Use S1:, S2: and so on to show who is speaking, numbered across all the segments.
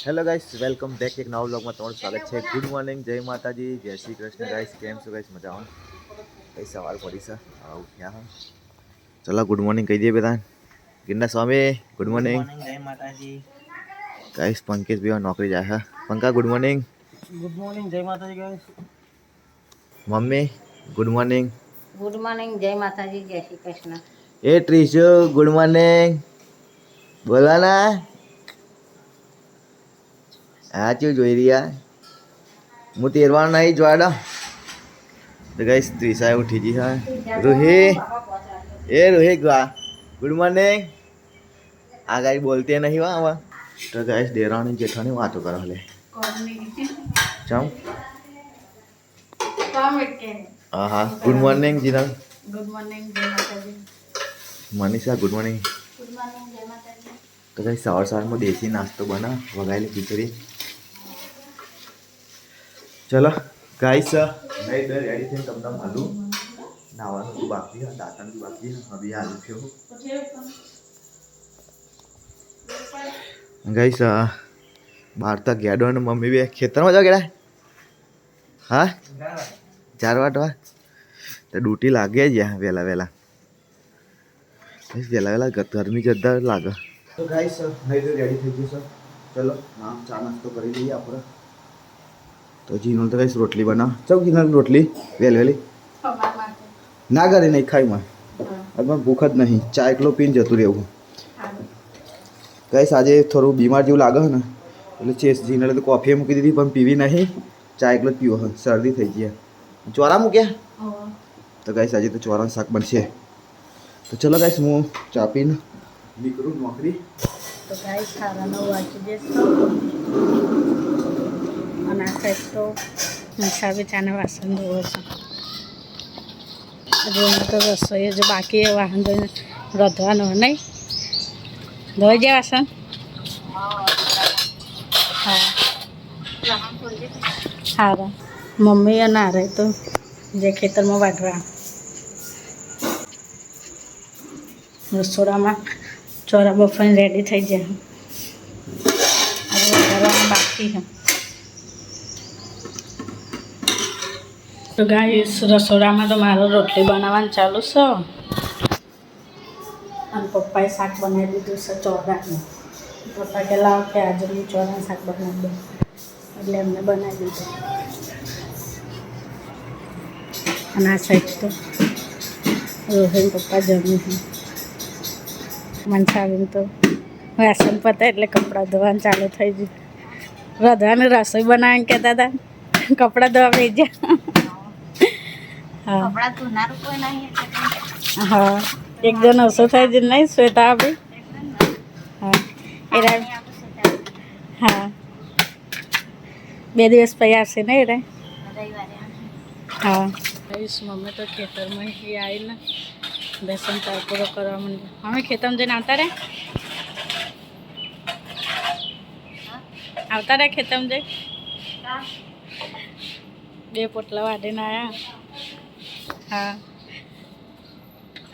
S1: Hello guys, welcome back એક નવા વ્લોગમાં તમારું સ્વાગત છે. ગુડ મોર્નિંગ, જય માતાજી, જય શ્રી કૃષ્ણ ગાઈસ. કેમ છો ગાઈસ? મજામાં? કઈ સવાર પડી છે, ઉઠ્યા ચલો ગુડ મોર્નિંગ કહી દઈએ બધા. ગિરના સ્વામી ગુડ મોર્નિંગ.
S2: જય માતાજી.
S1: ગાઈસ પંકજ ભૈયા નોકરી જાય છે. પંકા ગુડ મોર્નિંગ.
S2: ગુડ મોર્નિંગ, જય માતાજી guys.
S1: Mummy good morning.
S3: Good morning, જય માતાજી, જય શ્રી કૃષ્ણ.
S1: એ ત્રીજુ ગુડ મોર્નિંગ. બોલવાના હા ચેવું જોઈ રહ્યા હું તેરવાનું નહીં જોવાડો તો ગાઈસ ત્રિષા ઉઠી ગઈ હા. રૂહી એ રૂહી ગુડ મોર્નિંગ. આ ગાઈ બોલતી નહીં વા આવા તો ગાઈસ દેરાણી જેઠાણી વાતો કરો લે ચમ હા હા ગુડ મોર્નિંગ જીના.
S3: ગુડ મોર્નિંગ, જય માતાજી.
S1: Manisha good morning.
S3: Good morning, જય માતાજી.
S1: તો ગાઈસ સવારમાં દેશી નાસ્તો બના વગાયેલી ખીચડી. ચલો ગાઈસ નહીં તો રેડી થઈને તમને મળું. નાવાનું તો બાકી હા, દાંતણ બી બાકી હા, હવે આલુ થયો ગાઈસ. બહાર તો ગેડો અને મમ્મી બે ખેતરમાં જાવ ગેડા હા 4 વાટવા તો ડ્યુટી લાગે જ્યાં વહેલા વહેલા ગરમી જતા લાગે. તો ગાઈસ નહીં તો રેડી થઈ ગયું સર. ચલો નામ ચા નાસ્તો કરી લઈએ આપણે. તો જીનો તો ગાઈસ રોટલી બનાવ ચૌ જીનો રોટલી વહેલી ના કરે નહીં ખાઈ માં મને ભૂખ જ નહીં. ચા એકલો પીને જતું રહેવું. ગાઈસ આજે થોડું બીમાર જેવું લાગે ને એટલે ચેસ જીને તો કોફી મૂકી દીધી પણ પીવી નહીં. ચા એકલો જ પીવો હ શરદી થઈ ગયા. ચોરા મૂક્યા તો ગાઈસ આજે તો ચોરાનું શાક બનશે. તો ચલો ગાઈસ હું ચા પીને નીકળું નોકરી.
S3: તો ગાઈસ સારા 9 વાગી જશે અને આ સાઈડ તો મસાબી ચાને વાસણ ધોવો છે. હજુ તો રસોઈ હજુ બાકી એ વાસણ ધોઈને રોધવાનો નહીં ધોઈ જાય વાસણ. હા સારા મમ્મી અને આરે તો જે ખેતરમાં વાઢવા રસોડામાં ચોરા બફાઈને રેડી થઈ જાય. હવે કરવાનું બાકી છે. તો ગાઈસ રસોડામાં તો મારો રોટલી બનાવવાનું ચાલુ છે અને પપ્પાએ શાક બનાવી દીધું છે ચોરાનું. પપ્પા કે લાવ કે આજે હું ચોરાનું શાક બનાવી દઉં એટલે એમને બનાવી દીધું. અને આ સાઈડ તો રોહિન પપ્પા જમ્યું છે. મનસાબેન તો વાસણ પતે એટલે કપડાં ધોવાનું ચાલુ થઈ ગયું. રધવાની રસોઈ બનાવીને કહેતા હતા કપડાં ધોવા થઈ ગયા. હા હા એક જણ ઓછો થાય છે નહીં શ્વેતા આપી. હા એ હા 2 દિવસ પછી આવશે ને એ હા. મમ્મી તો ખેતરમાં આવીને બેસન ચાર પૂરો કરવા માંડ્યો. અમે ખેતરમાં જઈને આવતા રહ્યા ખેતરમાં જઈ 2 પોટલા વાઢીને આવ્યા. હા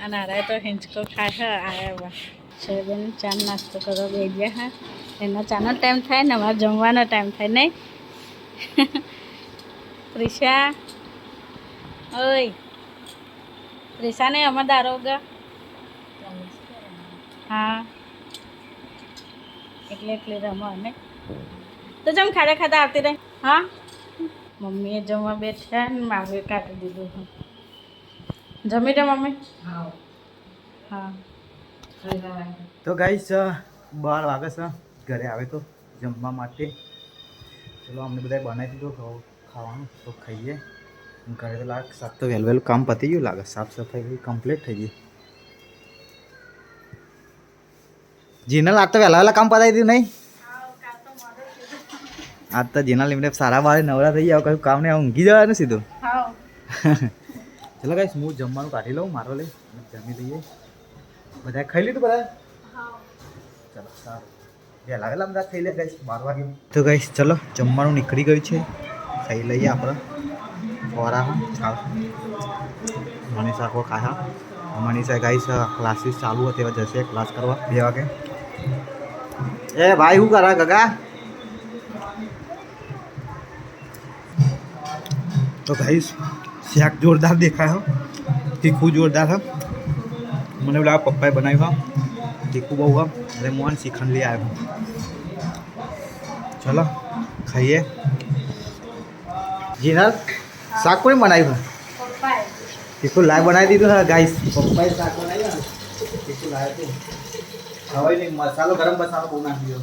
S3: અને આરાય તો હિંચકો ખાય છે. આવ્યા શેરબેન ચા નાસ્તો કરવા બે ગયા હા. એનો ચાનો ટાઈમ થાય ને અમારે જમવાનો ટાઈમ થાય નહીં. ત્રિષા ઓય ત્રિષા નહીં અમારે દારો ગા હા એટલે રમો ને તો જમ ખાડા ખાતા આવતી રહે. હા મમ્મીએ જમવા બેઠા ને મારે કાઢી દીધું. જમી દે મમ્મી. હા
S1: તો ગાઈસ 12 વાગે છે ઘરે આવે તો જમવા માટે. ચલો અમને બધા બનાવી દીધો ખાવાનું તો ખાઈએ. ઘરે તો લાગે સાફ તો વહેલું કામ પતી ગયું લાગે. સાફ સફાઈ કમ્પ્લીટ થઈ ગઈ. જીનલ આજ તો વહેલા કામ પતાવી દીધું નહીં. આજ તો જીનલ એમને સારા બારે નવરા થઈ ગયા. કયું કામ નહીં ઊંઘી જવાનું સીધું. ચલો ગાઈસ હું જમવાનું કાઢી લઉં મારો લઈ જમી લઈએ. બધા ખાઈ લીધું બધા. ચલો સારું વહેલા બધા ખાઈ લે ગાઈસ 12 વાગે. તો ગાઈસ ચલો જમવાનું નીકળી ગયું છે. ખાઈ લઈએ આપણે. ફોરા મનીષા કો ખાયા. મનીષા ગાઈસ ક્લાસીસ ચાલુ હતા એવા જશે ક્લાસ કરવા 2 વાગે. એ ભાઈ શું કરા ગગા
S4: तो भाई શાક જોરદાર દેખાય હો, તીખું જોરદાર है। મને બોલા પપ્પાએ બનાવ્યું હા, તીખું બહુ હા, એટલે મોહન શ્રીખંડ લઈ આવ્યો। ચલો ખાઈએ। જીનલ શાક કોણે બનાવ્યું? તીખું લાય બનાવી દીધું હા ગાઈસ, પપ્પાએ શાક બનાવ્યું ને તીખું લાય હતું। હવે નહીં મસાલો, ગરમ મસાલો બહુ નાખી દીધો।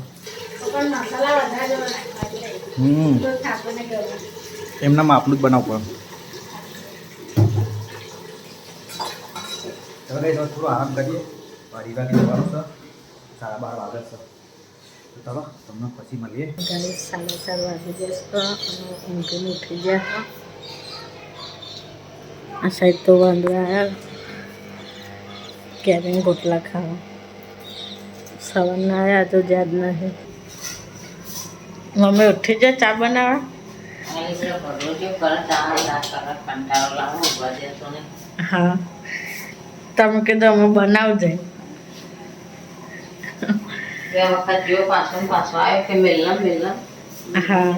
S4: એમના માપનું જ બનાવવું પડે। હવે થોડું આરામ કરીએ, 12 વાગે જવાનું છે, 12:30 વાગે છે, તો ચાલો તમને પછી મળીએ।
S3: 4:30 વાગે જશે અને ઊંઘીને ઉઠી ગયા। આ સાઈડ તો વાંદરા આવ્યા ક્યારે ગોટલા ખાવા, સવારના આવ્યા તો યાદ નહીં। મમ્મી ઉઠી જાય ચા બનાવવા? હા તમે કીધું અમે બનાવજે। હા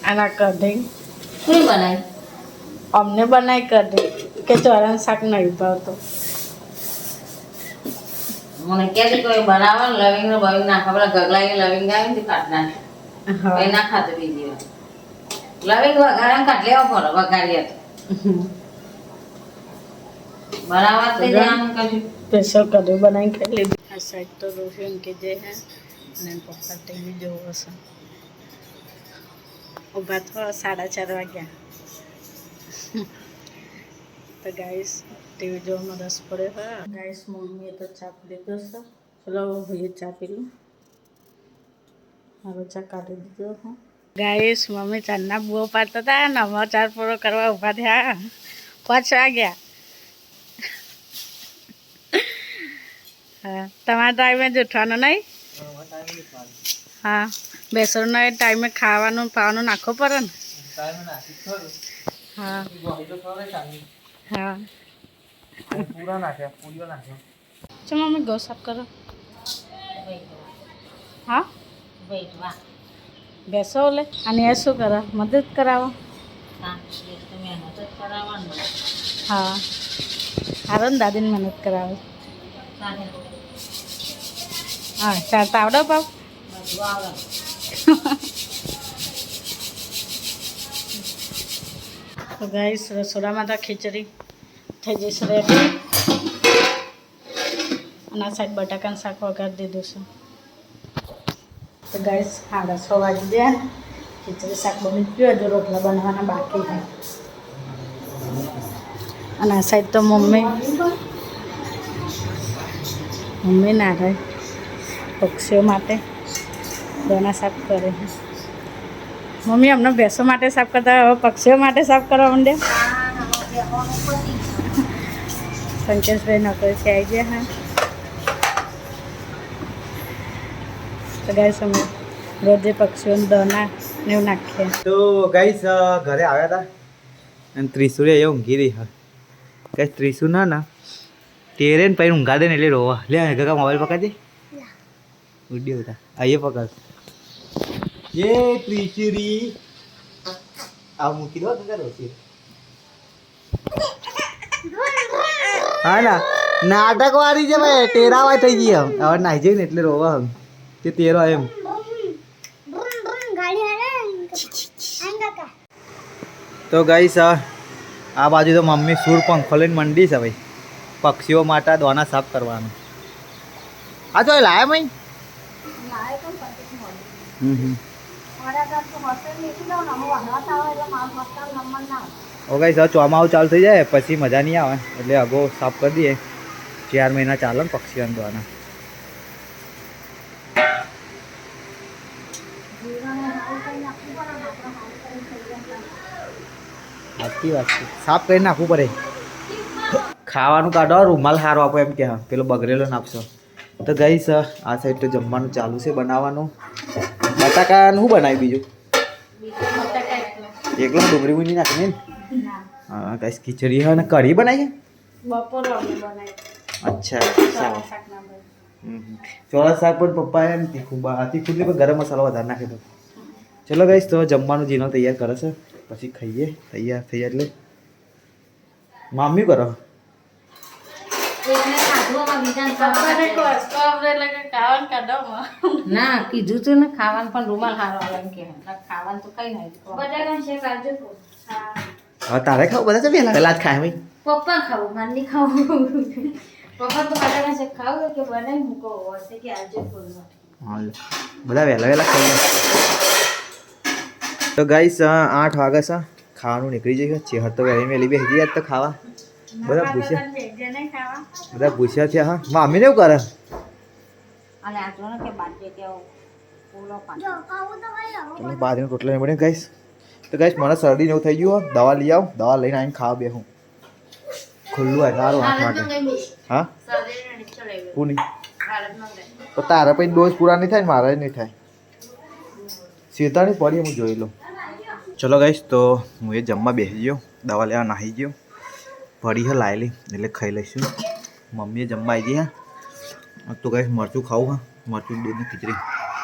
S3: આના કઢી અમને બનાવી કઢી કે ચોરાનું શાક નહીં ભાવતો।
S5: મને ક્યાંથી કોઈ બનાવે ને લવિંગ ને બવિંગ નાખે, પેલા ગગલા લવિંગ આવે ને કાઢ નાખે, એ ના ખાતું બીજી વાર લવિંગ વઘારે કાઢ લેવા પડે, વઘારીએ તો બનાવવા તે જાણ કર્યું
S3: સ્પેશિયલ કઢી બનાવીને ખાઈ લીધી। આ સાઈડ તો રોહી ઊંઘી જાય હે અને પપ્પા ટીવી જોવો હશે। ઊભા તો 4:30 વાગ્યા। તો ગાઈસ ટીવી જોવાનો રસ પડ્યો હા ગાઈસ। મમ્મીએ તો ચા પી લીધો છે, ચલો ભાઈએ ચા પી લો। હવે ચા કાઢી દીધો હા ગાઈસ। મમ્મી ચાના બુઓ પાડતા હતા ને અમે ચા પૂરો કરવા ઊભા થયા। 5 વાગ્યા। હા તમારા ટાઈમે જ ઉઠવાનું નહીં? હા બેસવાનો ટાઈમે ખાવાનું પાવાનું નાખવો પડે ને। હા હા
S4: પૂરા નાખ્યા, પૂરીઓ નાખ્યા।
S3: ચલો મમ્મી ગૌ સાફ કરો। હા બેસો ઓલે અને એ શું કરે? મદદ કરાવો? હા હારો ને દાદીને મદદ કરાવે। હા ચાલતા આવડો બાપ? તો ગાઈસ રસોડામાં તો ખીચડી થઈ જશે રેડી અને આ સાઈડ બટાકાનું શાક વઘારી દીધું છે। તો ગાઈસ 6:30 વાગી ગયા, ખીચડી શાક બની ગયું, હજુ રોટલા બનાવવાના બાકી છે। અને આ સાઈડ તો મમ્મી ના રહે પક્ષીઓ માટે દાણા સાફ કરે છે। મમ્મી અમને ભેંસો માટે સાફ કરતા હવે પક્ષીઓ માટે સાફ કરવા માંડ્યા। સંકેશભાઈ નોકરીથી આવી ગયા હા। તો ગાઈસ અમે રોજે પક્ષીઓને દાણા ને એવું નાખીએ।
S4: તો ગાઈસ ઘરે આવ્યા હતા અને ત્રિશુરે અહીંયા ઊંઘી રહી હા ગાઈસ। ત્રિશુ ના તેરે ને પછી ઊંઘા દે ને એટલે રોવા। લે કાકા મોબાઈલ પકડ દે, વિડીયો હતા અહીંયા પકડ। એ ત્રિશુરી આ મૂકી દો તો રોતી। હા ના નાટક વાળી છે ભાઈ, ટેરાવા થઈ ગઈ હવે નાઈ જઈ ને એટલે રોવા હમ તે તેરો એમ। તો ગાઈસ આ બાજુ તો મમ્મી સૂર પંખો લઈને મંડી છે ભાઈ, પક્ષીઓ માટે દોના સાફ કરવાનું। આ તો લાયા મઈ ઓ ગાઈસ ચોમાસું ચાલુ થઈ જાય પછી મજા નહીં આવે એટલે અગો સાફ કરી દઈએ। 4 મહિના ચાલે ને પક્ષીઓને દોના। સાચી વાત છે, સાફ કરી નાખવું પડે। ખાવાનું કાઢો, રૂમાલ સારો આપો એમ કે પેલો બગડેલો નાખશો। તો ગાઈસ આ સાઈડ તો જમવાનું ચાલુ છે બનાવવાનું। બટાકાનું શું બનાવ્યું બીજું? એકલો ડુંગળી બુંગળી નાખી ને? હા ગાઈસ ખીચડી હા ને કઢી બનાવી છે? અચ્છા ચોળા શાક પણ પપ્પાએ તીખું તીખું પણ ગરમ મસાલો વધારે નાખી દો। ચલો ગાઈસ તો જમવાનું જીનો તૈયાર કરે છે,
S1: પછી ખાઈએ તૈયાર થઈ એટલે મામી કરો
S5: ના કીધું તું ને ખાવાનું પણ રૂમાલ હારો આવે એમ કે ખાવાનું તો કઈ નહીં
S1: હવે તારે ખાવ બધા છે પહેલા પહેલા જ ખાય ભાઈ
S3: પપ્પા ખાવું મારે નહીં ખાવું પપ્પા તો બટાકા શેક ખાવું કે બનાવી મૂકો હશે કે આજે ફૂલમાં
S1: હા લે. બધા વહેલા વહેલા ખાઈ લે તો ગાઈસ 8 વાગે છે ખાવાનું નીકળી જશે ચેહર તો વહેલી વહેલી બેસી ગઈ આજ તો ખાવા બધા પૂછ્યા છે હા મામી ને એવું કરે
S5: અને આ જો ને કે બાટે કે પૂરો પાણી
S1: ચલો બાજરીનો રોટલો નહીં બને ગાઈસ તો ગાઈસ મને શરદી ને એવું થઈ ગયું હો. દવા લઈ આવ દવા લઈને આવીને ખાવા બેહું ખુલ્લું હોય સારું 8 વાગે હા કોની તો તારા પછી ડોઝ પૂરા નહીં થાય ને મારા નહીં થાય શેતાની પડી હું જોઈ લઉં ચલો ગાઈસ તો હું એ જમવા બેસી ગયો દવા લેવા નાહી ગયો પડી હે લાયેલી એટલે ખાઈ લઈશું મમ્મીએ જમવા આવી ગઈ હા તો ગાઈસ મરચું ખાવું હા મરચું દૂધની ખીચડી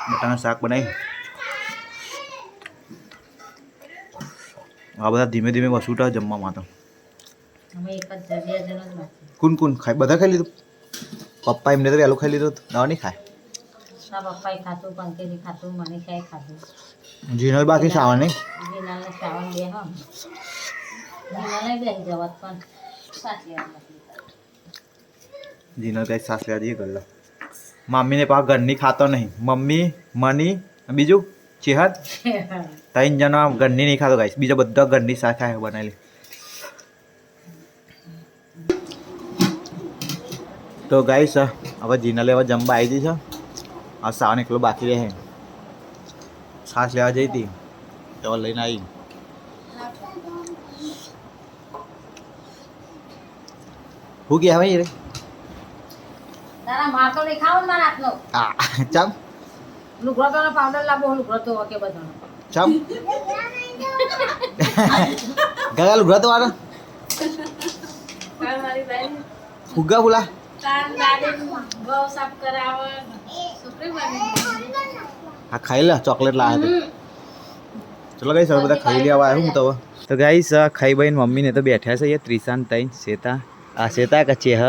S1: બટાકાનું શાક બનાવી આ બધા ધીમે ધીમે વસુટા જમવામાં તો
S5: અમે એક જ જગ્યાએ જણ જ નથી
S1: કોણ કોણ ખાય બધા ખાઈ લીધું પપ્પા એમને તો વહેલું ખાઈ લીધું દવા નહીં ખાય
S5: તારા પપ્પાએ ખાતું પંકેજી ખાતું મનીષાએ ખાતું
S1: જીનલ બાકી સાવન નહીં
S5: જીનાલને શ્રાવણ બે હા જીનાલે બેસી જવાત પણ સાચી વાત નથી
S1: જીનલ કઈ સાસ લેવા જઈએ ગલ્લો મમ્મીને પા ઘરની ખાતો નહીં મમ્મી મની બીજું ચેહર ત્રણ જણા ઘરની નહીં ખાતો ગાઈસ બીજા બધા ઘરની શાક ખાય બનાવેલી તો ગાઈસ હવે જીનલે હવે જમવા આવી જઈ છે આ સાવન એકલો બાકી રહે છાશ લેવા જઈ હતી તો લઈને આવી હું કે હવે રે
S5: તારા માર તો નહીં ખાવ ને મારા હાથનો
S1: આ ચમ
S5: લુગડો તો પાવડર લાવો લુગડો તો કે બધાનો
S1: ચમ ગગા લુગડા તો વાળા ફુગ્ગા ફુલા હા ખાઈ લે ચોકલેટ લાવે ચલો ગાઈસ હવે બધા ખાઈ લેવા આવ્યો હું તો ગાઈસ ખાઈ ભાઈ મમ્મીને તો બેઠા છે એ ત્રિશાન તઈ શેતા આ શેતા કે ચેહર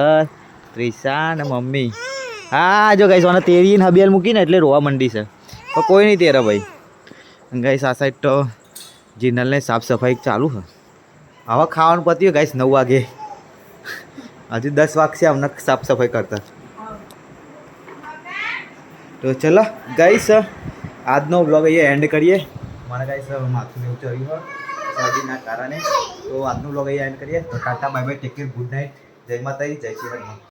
S1: ત્રિશા ને મમ્મી હા જો ગાઈસ મને તેરી ને હબિયલ મૂકીને એટલે રોવા મંડી છે પણ કોઈ નહીં તેરા ભાઈ ગાઈસ આ સાઈડ તો જીનલને સાફ સફાઈ ચાલુ છે હવે ખાવાનું પત્યું ગાઈસ 9 વાગે હજુ 10 વાગશે અમને સાફ સફાઈ કરતા તો ચલો ગાઈસ આજનો વ્લોગ અહીંયા એન્ડ કરીએ મને ગાઈસ માથું એવું ચડ્યું હોય શરદીના કારણે તો આજનો વ્લોગ અહીંયા એન્ડ કરીએ તો Tata bye bye take care good night જય માતાજી જય શ્રી હનુમાન